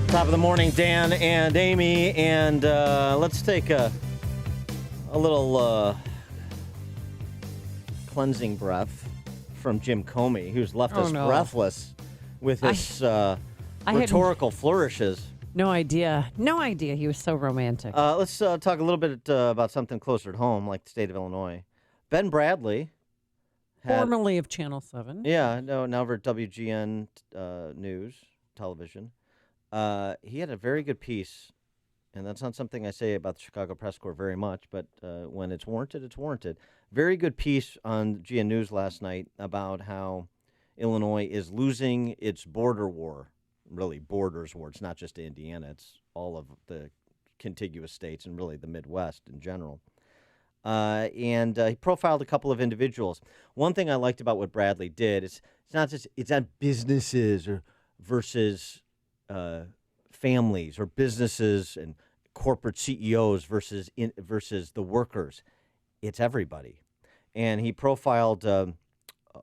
Top of the morning, Dan and Amy, and let's take a little cleansing breath from Jim Comey, who's left us breathless with his rhetorical flourishes. No idea he was so romantic. Let's talk a little bit about something closer at home, like the state of Illinois. Ben Bradley. Formerly of Channel 7. Yeah, no, now over at WGN News Television. He had a very good piece, and that's not something I say about the Chicago Press Corps very much, but when it's warranted, it's warranted. Very good piece on GN News last night about how Illinois is losing its border war, really borders war. It's not just Indiana, it's all of the contiguous states and really the Midwest in general. And he profiled a couple of individuals. One thing I liked about what Bradley did is it's not businesses or versus families or businesses and corporate CEOs versus the workers. It's everybody. And he profiled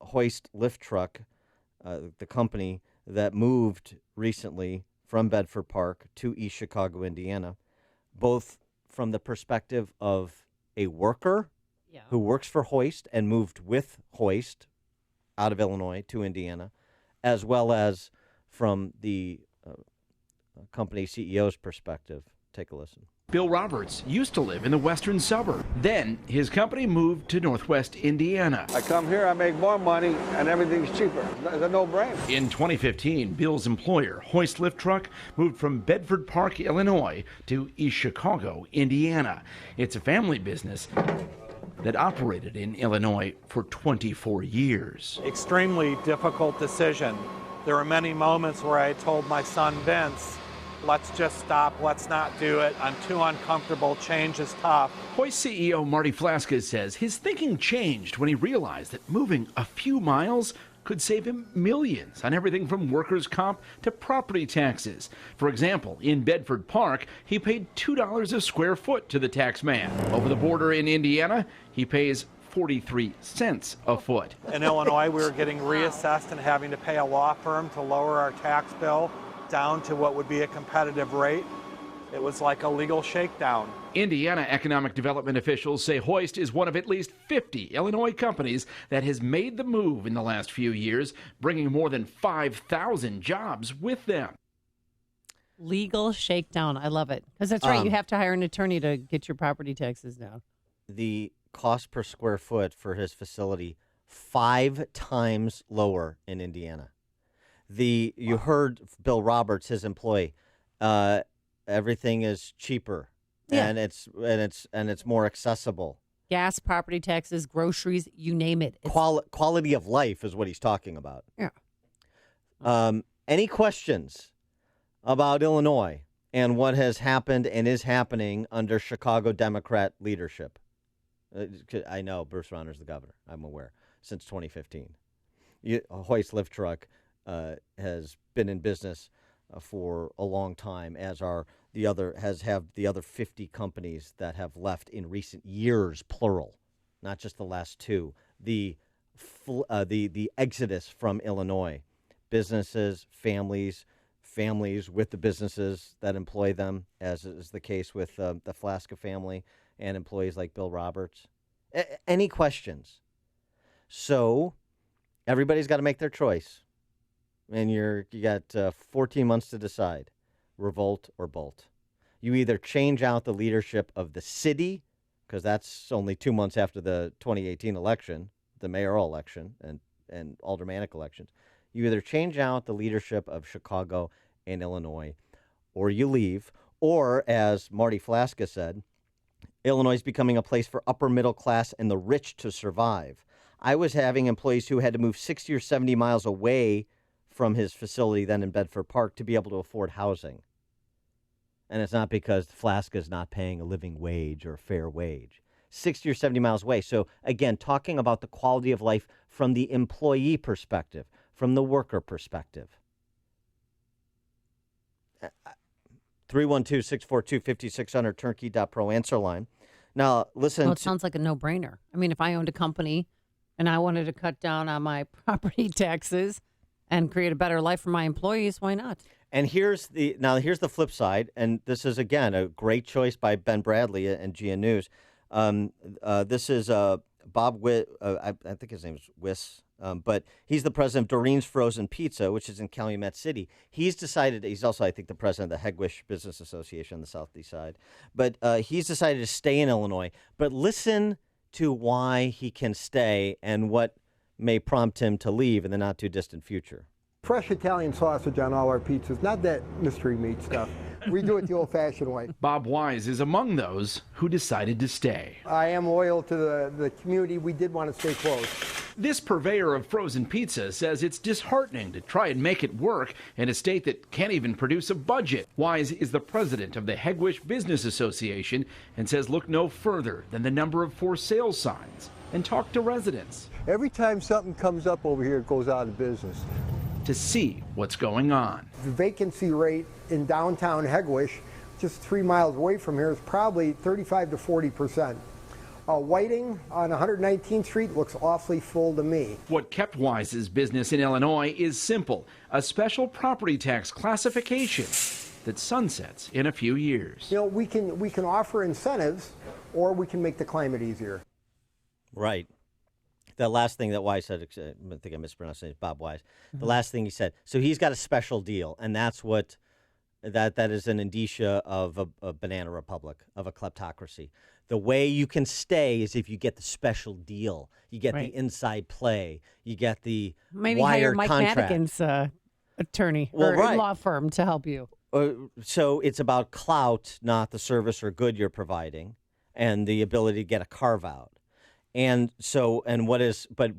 Hoist Lift Truck, the company that moved recently from Bedford Park to East Chicago, Indiana, both from the perspective of a worker who works for Hoist and moved with Hoist out of Illinois to Indiana, as well as from the company CEO's perspective. Take a listen. Bill Roberts used to live in the western suburb. Then his company moved to northwest Indiana. I come here, I make more money, and everything's cheaper. It's a no-brainer. In 2015, Bill's employer, Hoist Lift Truck, moved from Bedford Park, Illinois, to East Chicago, Indiana. It's a family business that operated in Illinois for 24 years. Extremely difficult decision. There were many moments where I told my son, Vince, let's just stop, let's not do it. I'm too uncomfortable, change is tough. Hoist CEO Marty Flaskas says his thinking changed when he realized that moving a few miles could save him millions on everything from workers' comp to property taxes. For example, in Bedford Park, he paid $2 a square foot to the tax man. Over the border in Indiana, he pays 43 cents a foot. In Illinois, we were getting reassessed and having to pay a law firm to lower our tax bill down to what would be a competitive rate. It was like a legal shakedown. Indiana economic development officials say Hoist is one of at least 50 Illinois companies that has made the move in the last few years, bringing more than 5,000 jobs with them. Legal shakedown. I love it. Because that's right. You have to hire an attorney to get your property taxes down. The cost per square foot for his facility 5 times lower in Indiana. You heard Bill Roberts, his employee. Everything is cheaper, and it's more accessible. Gas, property taxes, groceries, you name it. Quality of life is what he's talking about. Yeah. Any questions about Illinois and what has happened and is happening under Chicago Democrat leadership? I know Bruce Rauner's the governor. I'm aware since 2015. Hoist Lift Truck has been in business for a long time, as are the other 50 companies that have left in recent years, plural, not just the last two. The exodus from Illinois, businesses, families with the businesses that employ them, as is the case with the Flaska family and employees like Bill Roberts. Any questions? So everybody's got to make their choice. And you got 14 months to decide, revolt or bolt. You either change out the leadership of the city, because that's only 2 months after the 2018 election, the mayoral election and aldermanic elections. You either change out the leadership of Chicago and Illinois, or you leave, or as Marty Flaska said, Illinois is becoming a place for upper middle class and the rich to survive. I was having employees who had to move 60 or 70 miles away from his facility then in Bedford Park to be able to afford housing. And it's not because Flaska is not paying a living wage or a fair wage. 60 or 70 miles away. So again, talking about the quality of life from the employee perspective, from the worker perspective. 312-642-5600, turnkey.pro answer line. Now, listen. Well, it sounds like a no-brainer. I mean, if I owned a company and I wanted to cut down on my property taxes and create a better life for my employees, why not? And here's the flip side, and this is again a great choice by Ben Bradley and GN News. This is Bob Witt. I think his name is Wiss, but he's the president of Doreen's Frozen Pizza, which is in Calumet City. He's decided. He's also, I think, the president of the Hegwish Business Association on the Southeast side. But he's decided to stay in Illinois. But listen to why he can stay and what may prompt him to leave in the not too distant future. Fresh Italian sausage on all our pizzas, not that mystery meat stuff. We do it the old-fashioned way. Bob Wise is among those who decided to stay. I am loyal to the community. We did want to stay close. This purveyor of frozen pizza says it's disheartening to try and make it work in a state that can't even produce a budget. Wise is the president of the Hegwish Business Association and says look no further than the number of for sale signs and talk to residents. Every time something comes up over here, it goes out of business. To see what's going on. The vacancy rate in downtown Hegwish, just 3 miles away from here, is probably 35 to 40%. Whiting on 119th Street looks awfully full to me. What kept Wise's business in Illinois is simple, a special property tax classification that sunsets in a few years. You know, we can offer incentives, or we can make the climate easier. Right. The last thing that Wise said, I think I mispronounced it, Bob Wise. The last thing he said. So he's got a special deal, and that's what that is an indicia of a banana republic, of a kleptocracy. The way you can stay is if you get the special deal. You get the inside play. You get the Maybe wire hire Mike contract. Madigan's attorney Well, or right. law firm to help you. So it's about clout, not the service or good you're providing, and the ability to get a carve out. And so, and what is, but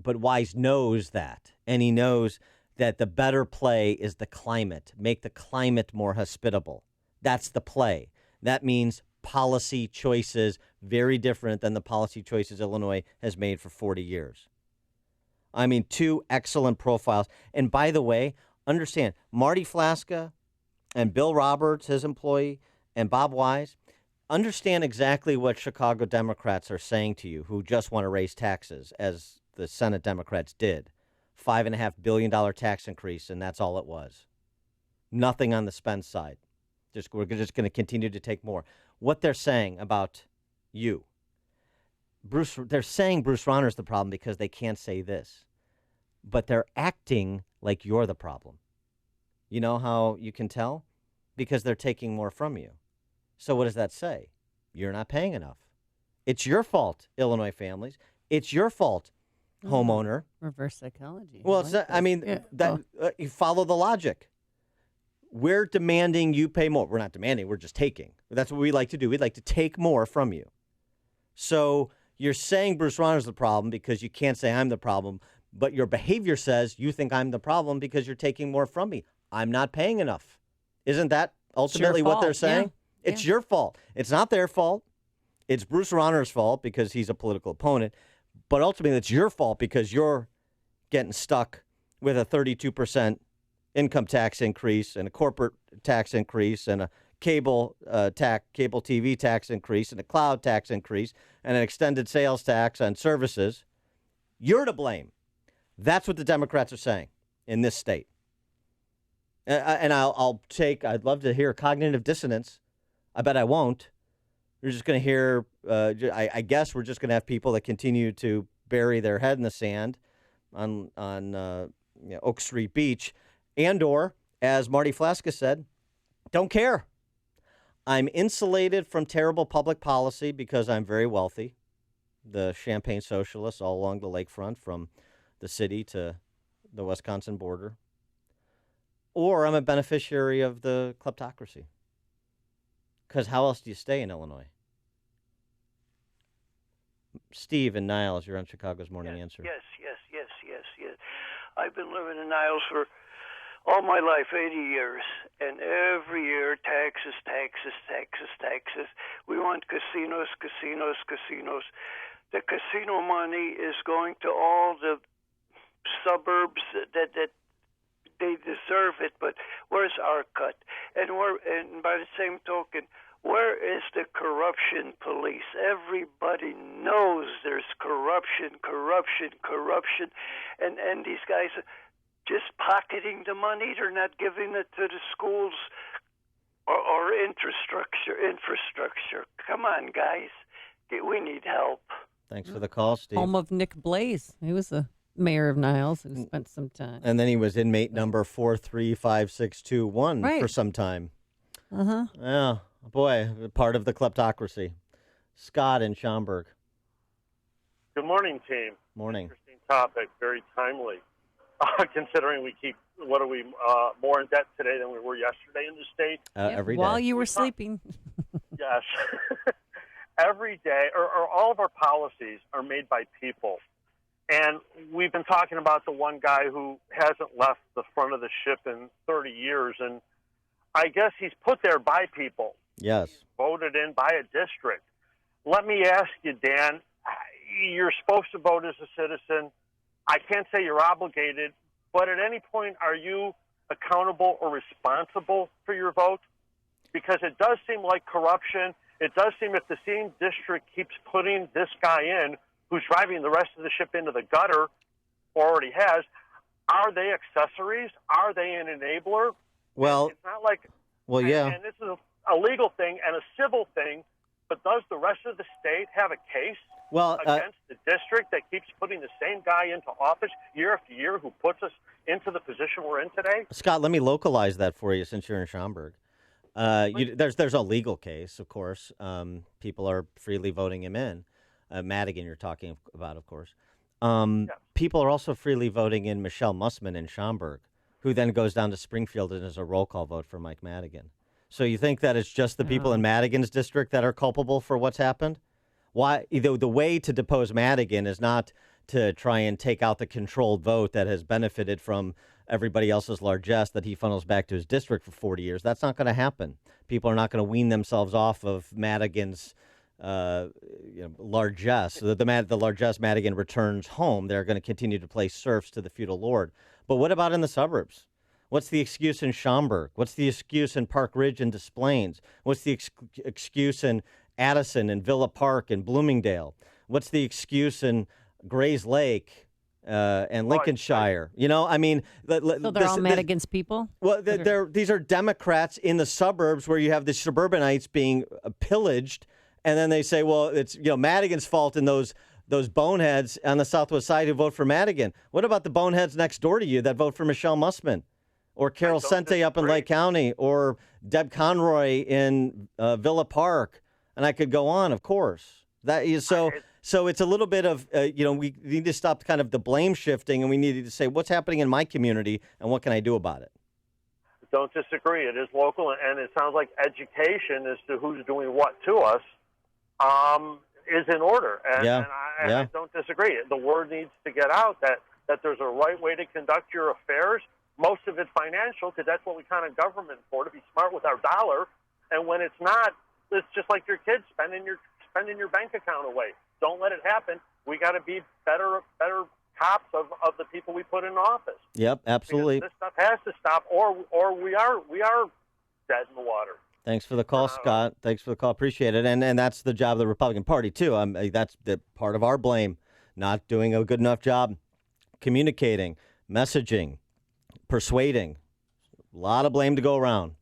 Wise knows that, and he knows that the better play is the climate. Make the climate more hospitable. That's the play. That means policy choices very different than the policy choices Illinois has made for 40 years. I mean, two excellent profiles. And by the way, understand, Marty Flaska and Bill Roberts, his employee, and Bob Wise, understand exactly what Chicago Democrats are saying to you who just want to raise taxes, as the Senate Democrats did. $5.5 billion tax increase, and that's all it was. Nothing on the spend side. We're just going to continue to take more. What they're saying about you, they're saying Bruce Rauner's the problem because they can't say this. But they're acting like you're the problem. You know how you can tell? Because they're taking more from you. So what does that say? You're not paying enough. It's your fault, Illinois families. It's your fault, homeowner. Reverse psychology. Well, it's not, I mean, you follow the logic. We're demanding you pay more. We're not demanding. We're just taking. That's what we like to do. We'd like to take more from you. So you're saying Bruce Rauner's the problem because you can't say I'm the problem, but your behavior says you think I'm the problem because you're taking more from me. I'm not paying enough. Isn't that ultimately what they're saying? Yeah. It's your fault. It's not their fault. It's Bruce Rauner's fault because he's a political opponent. But ultimately, it's your fault because you're getting stuck with a 32% income tax increase and a corporate tax increase and a cable TV tax increase and a cloud tax increase and an extended sales tax on services. You're to blame. That's what the Democrats are saying in this state. And I'd love to hear cognitive dissonance. I bet I won't. You're just going to hear, I guess we're just going to have people that continue to bury their head in the sand on Oak Street Beach, and/or, as Marty Flaska said, don't care. I'm insulated from terrible public policy because I'm very wealthy. The Champagne socialists all along the lakefront from the city to the Wisconsin border. Or I'm a beneficiary of the kleptocracy. Because how else do you stay in Illinois? Steve and Niles, you're on Chicago's Morning Answer. Yes. I've been living in Niles for all my life, 80 years, and every year taxes. We want casinos. The casino money is going to all the suburbs that they deserve it, but where's our cut? And by the same token, where is the corruption police? Everybody knows there's corruption, and these guys, just pocketing the money. They're not giving it to the schools or infrastructure. Come on, guys. We need help. Thanks for the call, Steve. Home of Nick Blaze. He was the mayor of Niles who spent some time. And then he was inmate number 435621 Right. for some time. Uh-huh. Yeah, boy, part of the kleptocracy. Scott in Schaumburg. Good morning, team. Morning. Interesting topic, very timely. Considering we keep, what are we, more in debt today than we were yesterday in the state? Yep, Every day. while you were sleeping. Yes. Every day, or all of our policies are made by people. And we've been talking about the one guy who hasn't left the front of the ship in 30 years, and I guess he's put there by people. Yes. Voted in by a district. Let me ask you, Dan, you're supposed to vote as a citizen. I can't say you're obligated, but at any point, are you accountable or responsible for your vote? Because it does seem like corruption. It does seem if the same district keeps putting this guy in who's driving the rest of the ship into the gutter, or already has, are they accessories? Are they an enabler? Well, It's not like, yeah. and this is a legal thing and a civil thing, but does the rest of the state have a case Well, against the district that keeps putting the same guy into office year after year who puts us into the position we're in today? Scott, let me localize that for you since you're in Schaumburg. There's a legal case, of course. People are freely voting him in. Madigan, you're talking about, of course. People are also freely voting in Michelle Mussman in Schaumburg, who then goes down to Springfield and is a roll call vote for Mike Madigan. So you think that it's just the people in Madigan's district that are culpable for what's happened? Why? The way to depose Madigan is not to try and take out the controlled vote that has benefited from everybody else's largesse that he funnels back to his district for 40 years. That's not going to happen. People are not going to wean themselves off of Madigan's largesse. So the largesse Madigan returns home. They're going to continue to play serfs to the feudal lord. But what about in the suburbs? What's the excuse in Schaumburg? What's the excuse in Park Ridge and Des Plaines? What's the excuse in Addison and Villa Park and Bloomingdale? What's the excuse in Grays Lake and Lincolnshire? You know, I mean, So they're all Madigan's people? Well, these are Democrats in the suburbs where you have the suburbanites being pillaged, and then they say, well, it's Madigan's fault and those boneheads on the southwest side who vote for Madigan. What about the boneheads next door to you that vote for Michelle Mussman? Or Carol Sente up in Lake County, or Deb Conroy in Villa Park, and I could go on. Of course, that is so. So it's a little bit of we need to stop kind of the blame shifting, and we need to say what's happening in my community and what can I do about it. Don't disagree. It is local, and it sounds like education as to who's doing what to us is in order. And I don't disagree. The word needs to get out that there's a right way to conduct your affairs. Most of it financial, because that's what we kind of government for, to be smart with our dollar. And when it's not, it's just like your kids spending your bank account away. Don't let it happen. We got to be better cops of the people we put in office. Yep, absolutely. Because this stuff has to stop, or we are dead in the water. Thanks for the call, Scott. Thanks for the call. Appreciate it. And that's the job of the Republican Party too. That's the part of our blame, not doing a good enough job communicating, messaging, persuading. A lot of blame to go around.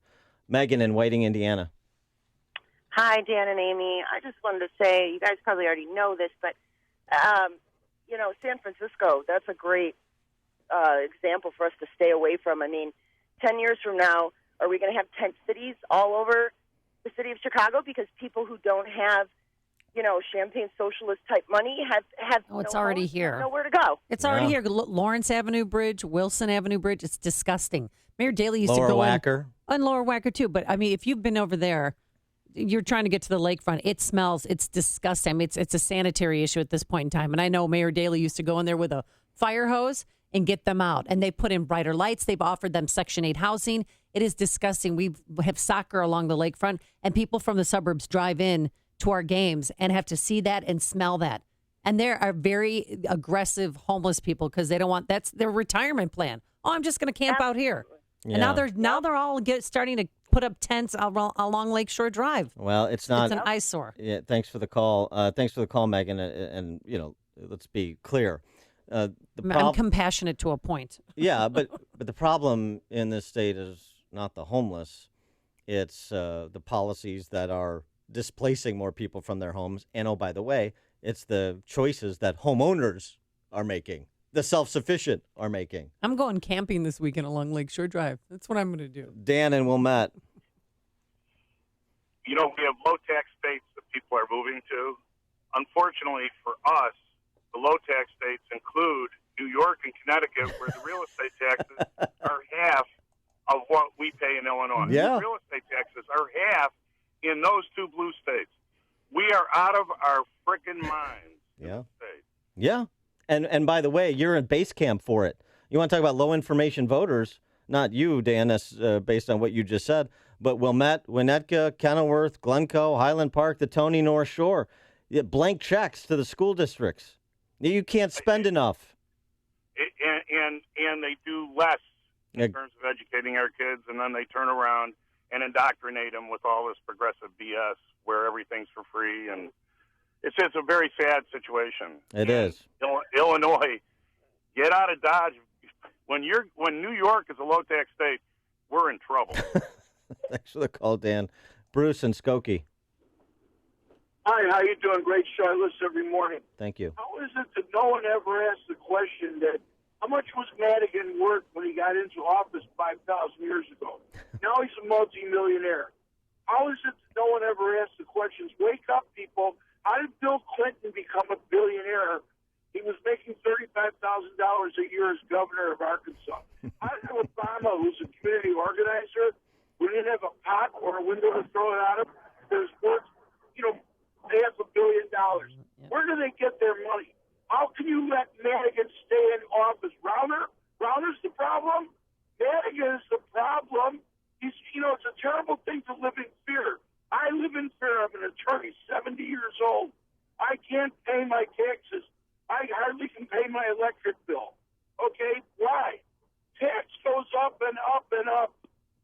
Megan in Whiting, Indiana. Hi, Dan and Amy. I just wanted to say, you guys probably already know this, but, San Francisco, that's a great example for us to stay away from. I mean, 10 years from now, are we going to have tent cities all over the city of Chicago because people who don't have, champagne socialist type money have it's already here. Nowhere to go. It's already here. Lawrence Avenue Bridge, Wilson Avenue Bridge. It's disgusting. Mayor Daley used to go Wacker. On Lower Wacker too. But I mean, if you've been over there, you're trying to get to the lakefront. It smells. It's disgusting. I mean, it's a sanitary issue at this point in time. And I know Mayor Daley used to go in there with a fire hose and get them out. And they put in brighter lights. They've offered them Section 8 housing. It is disgusting. We have soccer along the lakefront, and people from the suburbs drive in to our games and have to see that and smell that. And there are very aggressive homeless people because they don't want, that's their retirement plan. Oh, I'm just going to camp out here. Yeah. And now they're all starting to put up tents along Lakeshore Drive. Well, it's not. It's an eyesore. Yeah. Thanks for the call. Megan. And let's be clear. I'm compassionate to a point. Yeah, but the problem in this state is not the homeless. It's the policies that are displacing more people from their homes. And, oh, by the way, it's the choices that homeowners are making, the self-sufficient are making. I'm going camping this weekend along Lakeshore Drive. That's what I'm going to do. Dan and Wilmette. We have low-tax states that people are moving to. Unfortunately for us, the low-tax states include New York and Connecticut, where the real estate taxes are half of what we pay in Illinois. Yeah. The real estate taxes are half in those two blue states. We are out of our frickin' minds. Yeah. Yeah. And by the way, you're in base camp for it. You want to talk about low information voters? Not you, Dan, that's based on what you just said, but Wilmette, Winnetka, Kenilworth, Glencoe, Highland Park, the Tony North Shore. Blank checks to the school districts. You can't spend enough. And they do less in terms of educating our kids, and then they turn around and indoctrinate them with all this progressive BS where everything's for free. And it's a very sad situation. It is. Illinois, get out of Dodge. When New York is a low-tax state, we're in trouble. Thanks for the call, Dan. Bruce and Skokie. Hi, how you doing? Great show. I listen every morning. Thank you. How is it that no one ever asked the question that how much was Madigan worth when he got into office 5,000 years ago? Now he's a multimillionaire. How is it that no one ever asked the questions? Wake up, people. How did Bill Clinton become a billionaire? He was making $35,000 a year as governor of Arkansas. How did Obama, who's a community organizer, who didn't have a pot or a window to throw it out of, there's worth, $500 million. Where do they get their money? How can you let Madigan stay in office? Rauner's the problem. Madigan is the problem. It's a terrible thing to live in fear. I live in fear. I'm an attorney, 70 years old. I can't pay my taxes. I hardly can pay my electric bill. Okay, why? Tax goes up and up and up.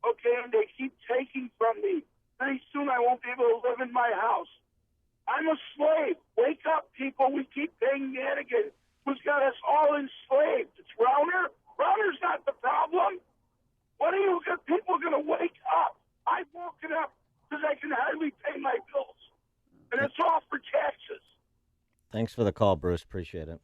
Okay, and they keep taking from me. Pretty soon I won't be able to live in my house. I'm a slave. Wake up, people. We keep paying Madigan, who's got us all enslaved. It's Rauner. Rauner's not the problem. When are you people going to wake up? I've woken up because I can hardly pay my bills. And it's all for taxes. Thanks for the call, Bruce. Appreciate it.